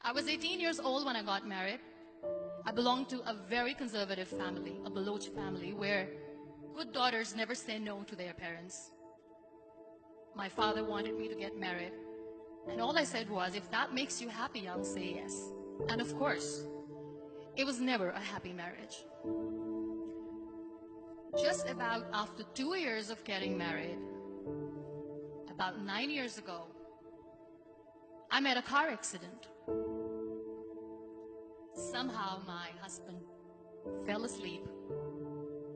I was 18 years old when I got married. I belonged to a very conservative family, a Baloch family, where good daughters never say no to their parents. My father wanted me to get married, and all I said was, if that makes you happy, I'll say yes. And of course, it was never a happy marriage. Just about after 2 years of getting married, about 9 years ago, I met a car accident. Somehow my husband fell asleep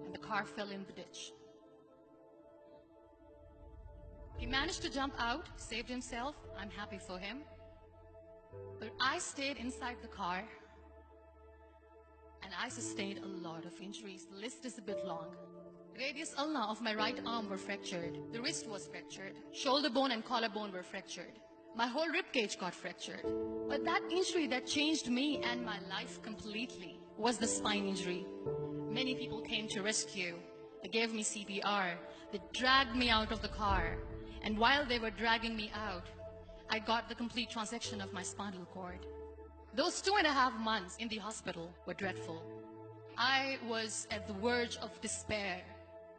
and the car fell in the ditch. He managed to jump out, saved himself. I'm happy for him. But I stayed inside the car and I sustained a lot of injuries. The list is a bit long. Radius ulna of my right arm were fractured. The wrist was fractured. Shoulder bone and collarbone were fractured. My whole rib cage got fractured. But that injury that changed me and my life completely was the spine injury. Many people came to rescue. They gave me CPR. They dragged me out of the car. And while they were dragging me out, I got the complete transection of my spinal cord. Those 2.5 months in the hospital were dreadful. I was at the verge of despair.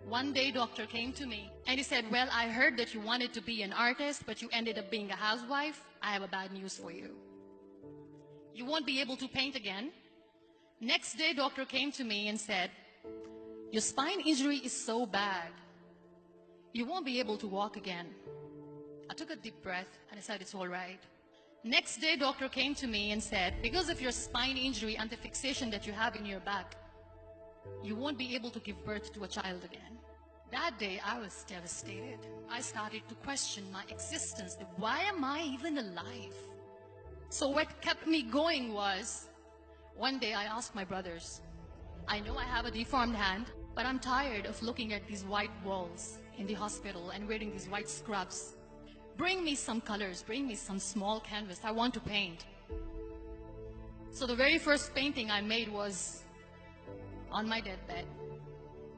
One day, doctor came to me and he said, well, I heard that you wanted to be an artist, but you ended up being a housewife. I have a bad news for you. You won't be able to paint again. Next day, doctor came to me and said, your spine injury is so bad, you won't be able to walk again. I took a deep breath and I said, it's all right. Next day, doctor came to me and said, because of your spine injury and the fixation that you have in your back, you won't be able to give birth to a child again. That day, I was devastated. I started to question my existence. Why am I even alive? So what kept me going was, one day I asked my brothers, I know I have a deformed hand, but I'm tired of looking at these white walls in the hospital and wearing these white scrubs. Bring me some colors, bring me some small canvas. I want to paint. So the very first painting I made was on my deathbed,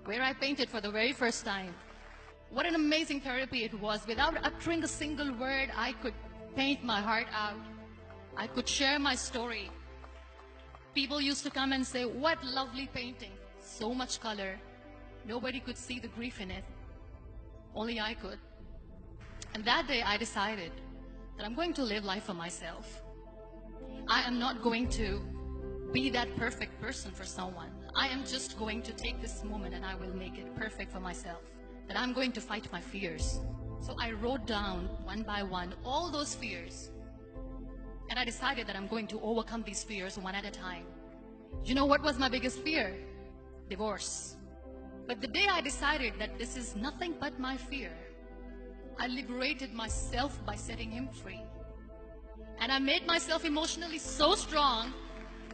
where I painted for the very first time. What an amazing therapy it was. Without uttering a single word, I could paint my heart out. I could share my story. People used to come and say, what lovely painting. So much color. Nobody could see the grief in it. Only I could. And that day I decided that I'm going to live life for myself. I am not going to be that perfect person for someone. I am just going to take this moment and I will make it perfect for myself. That I'm going to fight my fears. So I wrote down one by one all those fears. And I decided that I'm going to overcome these fears one at a time. You know what was my biggest fear? Divorce. But the day I decided that this is nothing but my fear, I liberated myself by setting him free. And I made myself emotionally so strong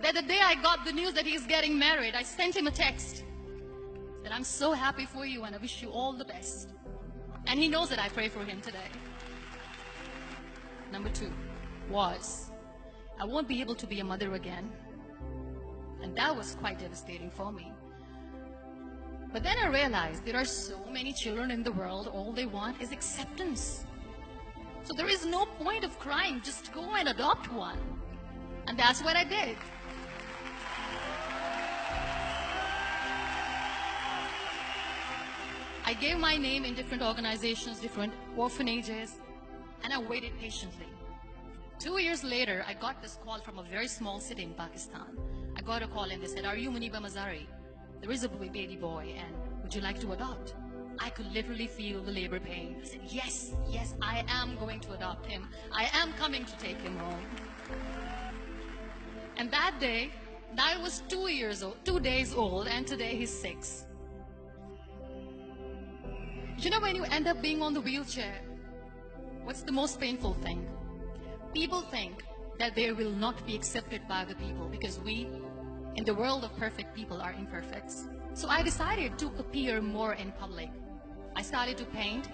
that the day I got the news that he's getting married, I sent him a text that I'm so happy for you and I wish you all the best. And he knows that I pray for him today. Number 2 was, I won't be able to be a mother again. And that was quite devastating for me. But then I realized there are so many children in the world, all they want is acceptance. So there is no point of crying, just go and adopt one. And that's what I did. I gave my name in different organizations, different orphanages, and I waited patiently. 2 years later, I got this call from a very small city in Pakistan. I got a call and they said, are you Muniba Mazari? There is a baby boy and would you like to adopt? I could literally feel the labor pain. I said, yes, yes, I am going to adopt him. I am coming to take him home. And that day, I was 2 days old, and today he's 6. You know, when you end up being on the wheelchair, what's the most painful thing? People think that they will not be accepted by the people because we, in the world of perfect people, are imperfects. So I decided to appear more in public. I started to paint.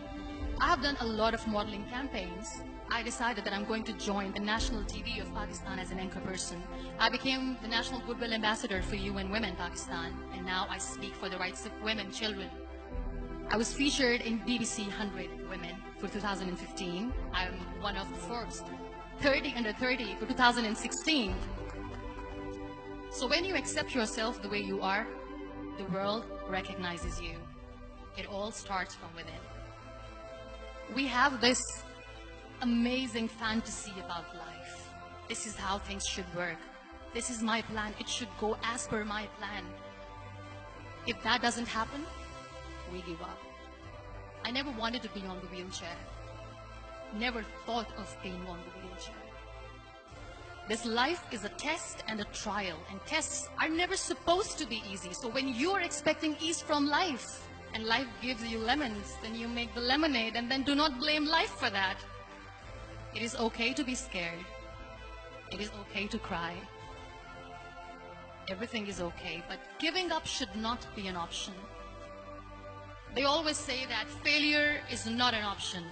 I have done a lot of modeling campaigns. I decided that I'm going to join the national TV of Pakistan as an anchor person. I became the National Goodwill Ambassador for UN Women Pakistan, and now I speak for the rights of women, children. I was featured in BBC 100 Women for 2015. I'm one of the first 30 under 30 for 2016. So when you accept yourself the way you are, the world recognizes you. It all starts from within. We have this amazing fantasy about life. This is how things should work. This is my plan. It should go as per my plan. If that doesn't happen, we give up. I never wanted to be on the wheelchair. Never thought of being on the wheelchair. This life is a test and a trial, and tests are never supposed to be easy. So when you are expecting ease from life, and life gives you lemons, then you make the lemonade, and then do not blame life for that. It is okay to be scared. It is okay to cry. Everything is okay, but giving up should not be an option. They always say that failure is not an option.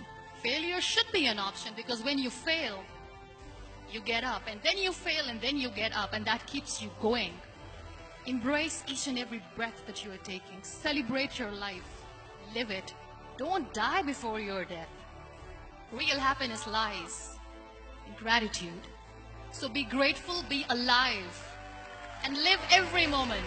Failure should be an option, because when you fail, you get up, and then you fail, and then you get up, and that keeps you going. Embrace each and every breath that you are taking. Celebrate your life. Live it. Don't die before your death. Real happiness lies in gratitude. So be grateful, be alive, and live every moment.